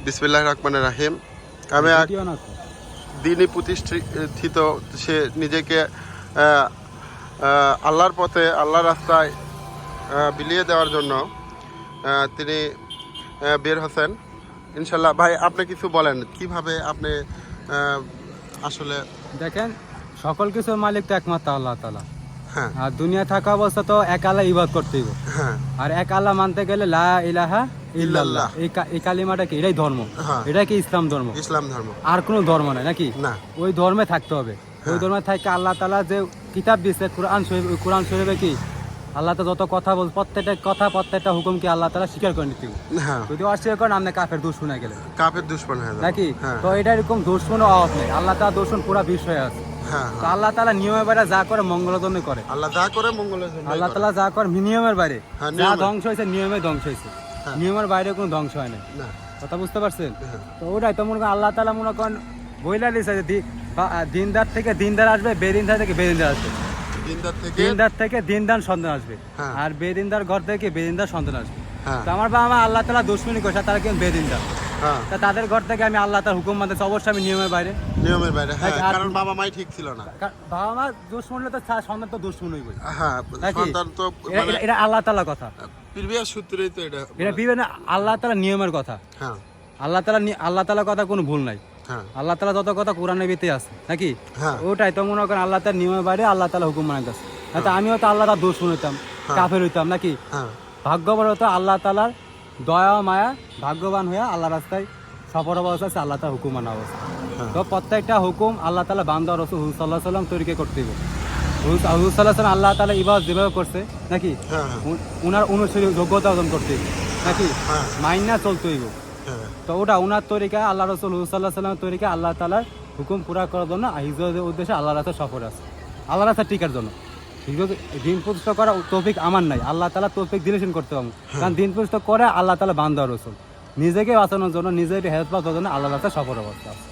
বিসমিল্লাহির রহমানির রহিম। আমি এক দিনই প্রতিষ্ঠিত, সে নিজেকে আল্লাহর পথে, আল্লাহর রাস্তায় বিলিয়ে দেওয়ার জন্য তিনি বের হচ্ছেন ইনশাল্লাহ। ভাই, আপনি কিছু বলেন, কিভাবে আপনি আসলে দেখেন, সকল কিছুর মালিক তো একমাত্র আল্লাহ তাআলা। হ্যাঁ আর দুনিয়া থাকা অবস্থা তো এক আল্লাহ ইবাদত করতে হবে। হ্যাঁ আর এক আল্লাহ মানতে গেলে লা ইলাহা ইল্লাল্লাহ, ইল্লাল্লাহ। এই কালিমাটা কি? এটাই ধর্ম, হ্যাঁ। এটা কি ইসলাম ধর্ম। ইসলাম ধর্ম। আর কোনো ধর্ম নাই নাকি? না। ওই ধর্মে থাকতে হবে। ওই ধর্মে থাকতে আল্লাহ তাআলা যে কিতাব দিয়েছে কোরআন শরীফ, ওই কোরআন শরীফে কি আল্লাহ তাআলা যত কথা বল, প্রত্যেকটা হুকুম কি আল্লাহ তাআলা স্বীকার করে নিতে হবে। হ্যাঁ, যদি অস্বীকার করেন আপনি কাফের দুশমন হয়ে গেলেন কাফের দুশমন হয়ে যাবে নাকি? হ্যাঁ তো এটা এরকম দুশমনের অভাব নেই, আল্লাহ তাআলা দুশমন পুরা বিষয় আছে। হ্যাঁ তো আল্লাহ তাআলা নিয়মের বাইরে যা করে মঙ্গলের জন্য করে। আল্লাহ যা করে মঙ্গলের জন্য আল্লাহ তাআলা যা করে নিয়মের বাইরে, হ্যাঁ, যা নিয়মের। ধ্বংস হয়েছে নিয়মে ধ্বংস হয়েছে, হ্যাঁ। নিয়মের বাইরে কোনো ধ্বংস হয় না। না। কথা বুঝতে পারছেন? হ্যাঁ। তো ওটাই তো মনে করেন আল্লাহ তাআলা মনে করেন বইলা দিয়েছে যে দিনদার থেকে দিনদার আসবে, বেদিনদার থেকে বেদিনদার আসবে, দিনদার থেকে দিনদার সন্তান আসবে, হ্যাঁ। আর বেদিনদার ঘর থেকে বেদিনদার সন্তান আসবে। হ্যাঁ তো আমার বাবা মা আল্লাহ তাআলা দুশমনী করছে, তারা কেন বেদিনদার। হ্যাঁ তা তাদের ঘর থেকে আমি আল্লাহ তাআলার হুকুম মানতেছি, অবশ্যই আমি নিয়মের বাইরে। নিয়মের বাইরে, হ্যাঁ, আর- কারণ বাবা মাই ঠিক ছিল না। বাবা মা দুশমন হলে তো সন্তান তো দুশমন হইবে হ্যাঁ, নাকি? সন্তান তো মানে এটা আল্লাহ তাআলার কথা, প্রিভিয়াস সূত্রেই তো এটা। এটা বিভিন্ন আল্লাহ তাআলার নিয়মের কথা। হ্যাঁ আল্লাহ তাআলার কথা কোনো ভুল নাই। হ্যাঁ আল্লাহ তাআলা যত কথা কোরআনের ভিতরে আছে নাকি? হ্যাঁ। ওটাই তো মনে করেন আল্লাহ তাআলার নিয়মের বাইরে আল্লাহ তাআলা হুকুম মানতেছে। তো আমিও তো আল্লাহ তাআলার দুশমন হইতাম, কাফের হইতাম নাকি? হ্যাঁ ভাগ্যবান হতো আল্লাহ তাআলার দয়া মায়া, ভাগ্যবান হয়ে আল্লাহ রাস্তায় সফর অবস্থা আছে, আল্লাহ তাআলার হুকুম মানা অবস্থা। তো প্রত্যেকটা হুকুম আল্লাহ তাআলা বান্দা রাসূল সাল্লাল্লাহু আলাইহি ওয়াসাল্লাম তৈরিকে করতে হবে। হুজুর সাল্লাল্লাহু আলাইহি ওয়াসাল্লাম আল্লাহ তাআলা ইবাদত যেভাবে করছে নাকি, হ্যাঁ উনার অনুসারী যোগ্যতা অর্জন করতে হবে নাকি, হ্যাঁ। মাইনা চলতে হইব। হ্যাঁ তো ওটা উনার তরিকা, আল্লাহ রাসূল সাল্লাল্লাহু আলাইহি ওয়াসাল্লামের তরিকা, আল্লাহ তাআলার হুকুম পুরা করার জন্য হিজরতের উদ্দেশ্যে আল্লাহর রাস্তায় সফর আছে, আল্লাহর রাস্তায় টিকার জন্য। দিন প্রতিষ্ঠা করা তৌফিক আমার নাই, আল্লাহ তাআলা তৌফিক দিলেছেন করতে পারবো। কারণ দিন প্রতিষ্ঠা করে আল্লাহ তাআলা বান্দা রাসূল, নিজেকে বাঁচানোর জন্য, নিজেকে হেল্প পাওয়ার জন্য আল্লাহর রাস্তায় সফর অবস্থা আছে।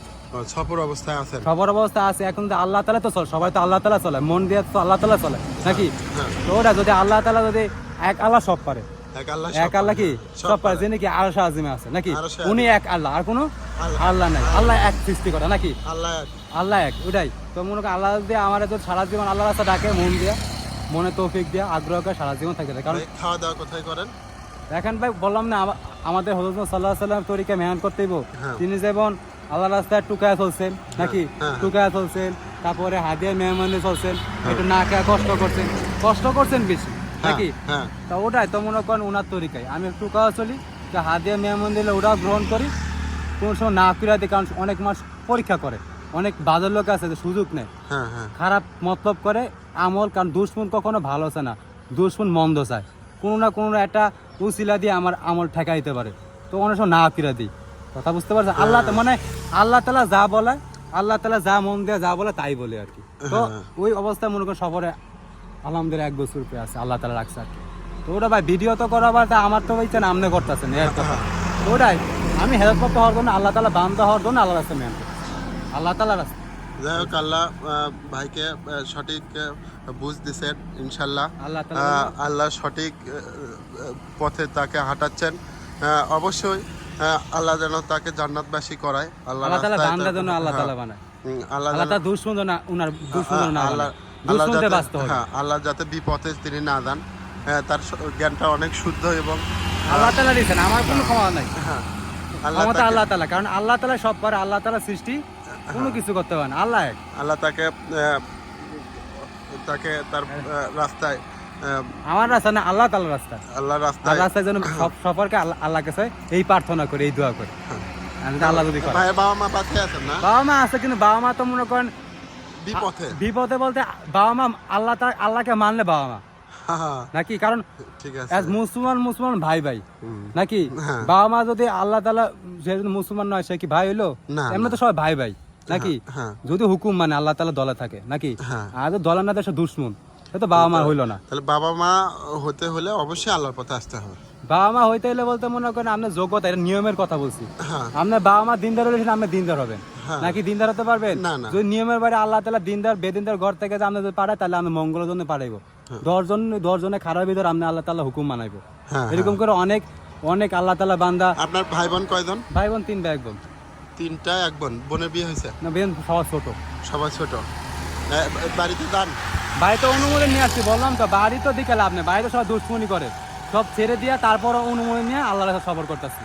সফর অবস্থায় আছেন। সফর অবস্থা আছে এখন তো আল্লাহ তাআলা তো চলে, সবাই তো আল্লাহ তাআলা চলে, মন দিয়ে তো আল্লাহ তাআলা চলে নাকি? হ্যাঁ। তো ওটা যদি আল্লাহ তাআলা যদি এক আল্লাহ সব পারে, এক আল্লাহ এক আল্লাহ কি সব পারে, যে নাকি আরশ আজিমে আছে নাকি, আরশে উনি এক আল্লাহ, আর কোনো আল্লাহ। আল্লাহ নাই, আল্লাহ এক সৃষ্টি করা নাকি, আল্লাহ আল্লাহ এক। ওটাই তো মনে করেন আল্লাহ দিয়ে আমার তো সারা জীবন আল্লাহ রাস্তা ডাকে, মন দিয়া, মনে তৌফিক দিয়া, আগ্রহ করে সারা জীবন থাকে। কারণ ভাই, খাওয়া দাওয়া কোথায় করেন? দেখেন ভাই, বললাম না আমাদের হযরত সাল্লাল্লাহু আলাইহি ওয়াসাল্লাম তরিকা মেহনত করতে হইব। হ্যাঁ। তিনি যেমন আল্লাহ রাস্তায় টুকায়া চলছেন নাকি, হ্যাঁ। টুকায়া চলছেন, তারপরে হাদিয়া মেহমানে চলছেন, একটু না খেয়ে কষ্ট করছেন বেশি নাকি? হ্যাঁ তা ওটাই তো মনে করেন ওনার তরিকায় আমি একটু টুকায়া চলি, যে হাদিয়া মেহমান দিলে ওটাও গ্রহণ করি, কোন সময় না ফিরা দিই, কারণ অনেক মাস পরীক্ষা করে, অনেক বাজার লোক আছে যে সুযোগ নেয়, হ্যাঁ হ্যাঁ খারাপ মতলব করে আমল। কারণ দুশ্মন কখনো ভালো আছে না, দুশ্মন মন্দ চায়, কোনো না কোনো একটা উসিলা দিয়ে আমার আমল ঠেকাইতে পারে। তো অনেক সময় না ফিরা দিই। কথা বুঝতে পারছেন? আল্লাহ মানে আল্লাহ তাআলা যা বলে, আল্লাহ তাআলা যা মন দিয়ে যা বলে তাই বলে আর কি। তো ওই অবস্থায় মনে করেন সফরে আলহামদুলিল্লাহ 1 বছর পরে আছে, আল্লাহ তাআলা রাখছে আর কি। তো ওটা ভাই ভিডিও তো করা বা আমার তো ইচ্ছা না, আমনে করতেছেন এর কথা। তো ওটাই আমি হেল্প হওয়ার জন্য, আল্লাহ তাআলা বান্দা হওয়ার জন্য আল্লাহ রাস্তায় মেহনত করছি, আল্লাহ তাআলা রাস্তা। যাই হোক, আল্লাহ ভাইকে সঠিক বুঝ দিছেন ইনশাল্লাহ। আল্লাহ তাআলা আল্লাহ সঠিক পথে তাকে হাঁটাচ্ছেন। অবশ্যই আল্লাহ যেন তাকে জান্নাতবাসী করায়। আল্লাহ তাআলা বান্দার জন্য আল্লাহ তাআলা বানায়, আল্লাহ আল্লাহ তাআলা দুশমন না, উনার দুশমন না, আল্লাহ দুশমনতে বাঁচতে হবে। হ্যাঁ, আল্লাহ যাতে বিপথে তিনি না যান, তার জ্ঞানটা অনেক শুদ্ধ এবং আল্লাহ তাআলা দিয়েছেন, আমার কোনো ক্ষমতা নাই, হ্যাঁ ক্ষমতা তাকে- আল্লাহ তাআলা। কারণ আল্লাহ তাআলা সব পারে, আল্লাহ তাআলা সৃষ্টি কোনো কিছু করতে পারে না, আল্লাহ এক। আল্লাহ তাকে তাকে তার রাস্তায়, আমার রাস্তা না, আল্লাহ তাআলার রাস্তা। আল্লাহর আর রাস্তায় রাস্তায় যেন সব সফরকে আল্লাহ কাছে এই প্রার্থনা করে, এই দোয়া করে, আর যদি আল্লাহ যদি করে। ভাই, বাবা মা পাশে আছেন না? বাবা মা আছে, কিন্তু বাবা মা তো মনে করেন বিপথে। বিপদে বলতে বাবা মা আল্লাহকে মানলে বাবা মা হ্যাঁ, নাকি, কারণ ঠিক আছে। as মুসলমান ভাই হুম। নাকি। হ্যাঁ। বাবা মা যদি আল্লাহ তাআলা, যে যদি মুসলমান নয় সে কি ভাই হইলো? না, এমনি তো সবাই ভাই নাকি, হ্যাঁ। যদি হুকুম মানে আল্লাহ তাআলা দলে থাকে নাকি। হ্যাঁ। আর যদি দলে না দেশে দুশমন, সে তো বাবা মা হইলো না। তাহলে বাবা মা হতে হলে অবশ্যই আল্লাহর পথে আসতে হবে। বাবা মা হইতে হলে বলতে মনে করেন আপনার যোগ্যতা, এটা নিয়মের কথা বলছি। হ্যাঁ আপনার বাবা মা দিনদার হলে আপনি দিনদার হবেন হ্যাঁ। নাকি, দিনদার হতে পারবেন? না, না। যদি নিয়মের বাইরে আল্লাহ তাআলা দিনদার বেদিনদার ঘর থেকে যে আপনি যদি পাঠায়, তাহলে আমি মঙ্গলের জন্য পাঠাইবো। 10 জনে খারাপ ভিতর আপনি আল্লাহ তাআলা হুকুম মানাইবো। হ্যাঁ, এরকম করে অনেক অনেক আল্লাহ তাআলা বান্দা। আপনার ভাই বোন কয়জন? ভাই বোন 3 ভাই বোন। 3টা, 1 বোন। বোনের বিয়ে হয়েছে? না বোন সবার ছোট। সবাই ছোট। বাড়িতে যান? বাড়িতে অনুমোদন নিয়ে আসছি, বললাম তো বাড়ি তো দিকে লাভ নেই, বাড়িতে সব দুশ্মনী করে, সব ছেড়ে দিয়ে তারপর অনুমোদন নিয়ে আল্লাহর কাছে সবর করতেছি।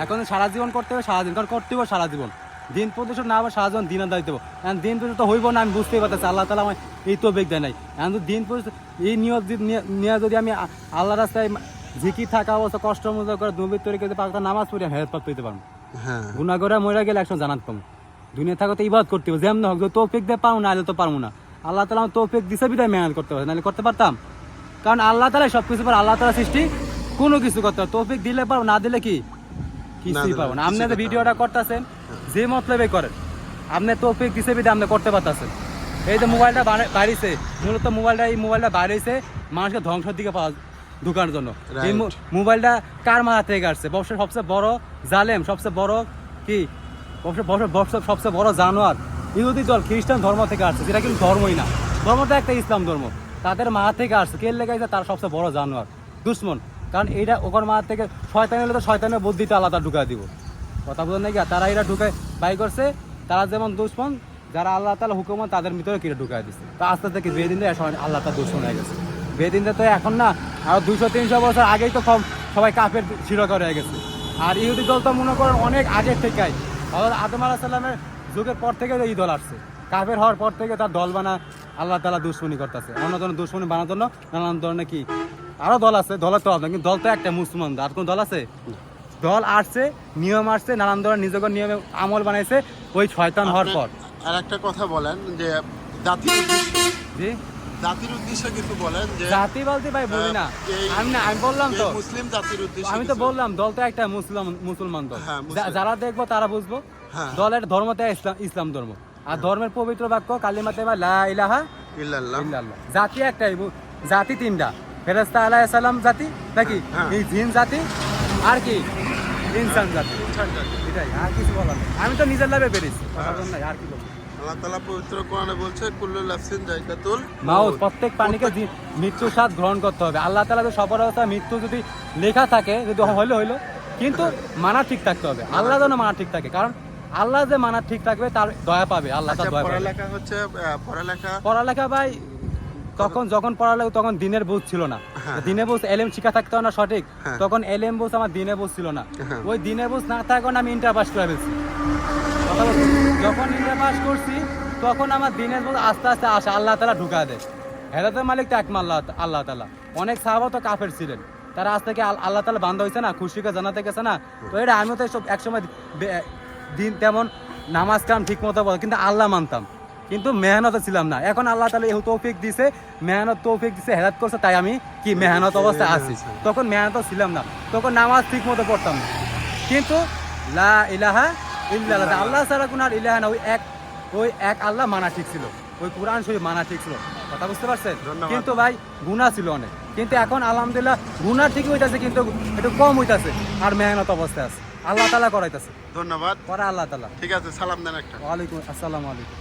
এখন সারা জীবন করতে হবে, সারা দিন কারণ করতে হবে সারা জীবন, দিন প্রতিশোধ না হবে সারা জীবন দিনের দায়িত্ব দেবো। এখন দিন প্রতিশোধ তো হইব না, আমি বুঝতেই পারতেছি আল্লাহ তাআলা আমার এই তো বেগ দেয় নাই। এখন তো দিন প্রতিশোধ এই নিয়ত নিয়ে যদি আমি আল্লাহ রাস্তায় ঝিকি থাকা অবস্থা কষ্ট মজা করে দুর্বৃত্ত তরিকে যদি পাকতা নামাজ পড়ি হেরত পাক পেতে পারবো। হ্যাঁ, গুনাহ করে মরে গেলে একশো জানাত পাবো। দুনিয়া থাকতে ইবাদত করতে হবে, যেমন হোক তৌফিক দিয়ে পারবো না, আলে তো পারবো না। আল্লাহ তাআলা তৌফিক দিছে বিধায় মেহনত করতে হবে, নাহলে করতে পারতাম? কারণ আল্লাহ তাআলা সব কিছু পারে, আল্লাহ তাআলা সৃষ্টি কোনো কিছু করতে হবে। তৌফিক দিলে পারবো, না দিলে কি কিছুই পাবো না। আপনি যে ভিডিওটা করতেছেন যে মতলবে করেন, আপনি তৌফিক দিছে বিধায় আপনি করতে পারতেছেন। এই যে মোবাইলটা বাড়িছে, মূলত এই মোবাইলটা বাড়িছে মানুষকে ধ্বংসের দিকে ঢুকানোর জন্য। এই মোবাইলটা কার মাথা থেকে আসছে? বর্ষের সবচেয়ে বড় জালেম, সবচেয়ে বড় কি সবচেয়ে বড় জানোয়ার ইহুদি দল খ্রিস্টান ধর্ম থেকে আসছে, যেটা কিন্তু ধর্মই না, ধর্মটা একটা ইসলাম ধর্ম। তাদের মাথা থেকে আসছে, কে লেগেছে তার সবচেয়ে বড় জানোয়ার দুশ্মন। কারণ এইটা ওখান মাথা থেকে শয়তান এলে তো শয়তানের বুদ্ধিটা আলাদা ঢুকাই দিব। কথা বলেন নাকি? তারা এরা ঢুকে বাই করছে, তারা যেমন দুশ্মন, যারা আল্লাহ তাআলা হুকুমত তাদের ভিতরে কিনে ঢুকাই দিচ্ছে। তো আস্তে আস্তে বেদিন আল্লাহ তার দুশ্মন হয়ে গেছে। বেদিনটা তো এখন না, আর 200-300 বছর আগেই তো সবাই কাফের শিরকর হয়ে গেছে। আর ইহুদি দল তো মনে করেন অনেক আগের থেকেই, আদম আলাইহিস সালামের যুগের পর থেকে এই দল আসছে। কাফের হওয়ার পর থেকে তার দল বানা আল্লাহ তাআলা দুশ্মনী করতেছে, অন্য ধরনের দুশ্মনী বানার জন্য নানান ধরনের কি আরো দল আছে। দলের তো হবে, কিন্তু দল তো একটা মুসলমান, আর কোন দল আছে? দল আসছে, নিয়ম আসছে, নানান ধরনের নিজেদের নিয়মে আমল বানাইছে ওই শয়তান হওয়ার পর। আর একটা কথা বলেন যে জাতির উদ্দেশ্যে, জি জাতির উদ্দেশ্যে কিছু বলেন যে জাতি বলতে ভাই বলি না, আমি বললাম তো মুসলিম জাতির উদ্দেশ্যে, আমি তো বললাম দল তো একটা মুসলমান দল। হ্যাঁ, মুসলিম। যারা দেখবো তারা বুঝবো হ্যাঁ। দলের ধর্মটা ইসলাম ধর্ম, আর ধর্মের পবিত্র বাক্য কালিমাতে লা ইলাহা ইল্লাল্লাহ। ইল্লাল্লাহ। জাতি একটাই, জাতি 3টা, ফেরেশতা আলাইহিস সালাম জাতি নাকি, হ্যাঁ। এই জিন জাতি, আর কি ইনসান জাতি, এটাই, আর কিছু বলার নেই। আমি তো নিজের লাভে বেরিয়েছি, আর কি বলবো। আল্লাহ তাআলা পবিত্র কোরআনে বলছে কুল্লু নাফসিন যায়কাতুল মাউত, প্রত্যেক প্রাণীকে মৃত্যুর স্বাদ গ্রহণ করতে হবে। আল্লাহ তাআলা সবার অবস্থা মৃত্যু যদি লেখা থাকে, যদি হইলো, কিন্তু মানা ঠিক থাকতে হবে। আল্লাহ যেন মানা ঠিক থাকে, কারণ আল্লাহ যে মানা ঠিক থাকবে তার দয়া পাবে, আল্লাহ তার দয়া পাবে। পড়ালেখা ভাই যখন পড়ালেখা তখন দিনের বুঝ ছিল না, দিনের বুঝ এলেম শিক্ষা থাকতে না সঠিক, তখন এলেম বুঝ আমার দিনের বুঝ ছিল না। ওই দিনের বুঝ না থাকার আমি ইন্টার পাস করে ফেলছি। যখন ইন্টার পাস করছি তখন আমার দিনের বুঝ আস্তে আস্তে আসে, আল্লাহ তাআলা ঢুকা দেয়। হেদায়েতের মালিক তো একমাত্র আল্লাহ তাআলা। অনেক সাহাবা তো কাফের ছিলেন, তারা আজ থেকে আল্লাহ তাআলা বান্দা হয়েছে না, খুশিকে জানাতে গেছে না। তো এটা আমিও তো একসময় দিন তেমন নামাজ কাম ঠিক মতো বল, কিন্তু আল্লাহ মানতাম, কিন্তু মেহনত ছিলাম না। এখন আল্লাহ তাআলা এই তৌফিক দিছে, তৌফিক দিছে, হেদায়েত করছে, তাই আমি কি মেহনত অবস্থায় আছি। তখন মেহনত ছিলাম না, তখন নামাজ ঠিক মতো পড়তাম না। কিন্তু লা ইলাহা ইল্লাল্লাহ, আল্লাহ ছাড়া কোনো আর ইলাহা না, ওই এক আল্লাহ মানা ঠিক ছিল, ওই কোরআন শরীফ মানা ঠিক ছিল। কথা বুঝতে পারছেন? কিন্তু ভাই গুনাহ ছিল অনেক, কিন্তু এখন আলহামদুলিল্লাহ গুনাহ ঠিক হইতাছে, কিন্তু একটু কম হইতাছে, আর মেহনত অবস্থায় আছে। আল্লাহ তাআলা করাইতাছে। ধন্যবাদ। পরে আল্লাহ তাআলা। ঠিক আছে, সালাম দেন একটা। ওয়ালাইকুম আসসালাম আলাইকুম।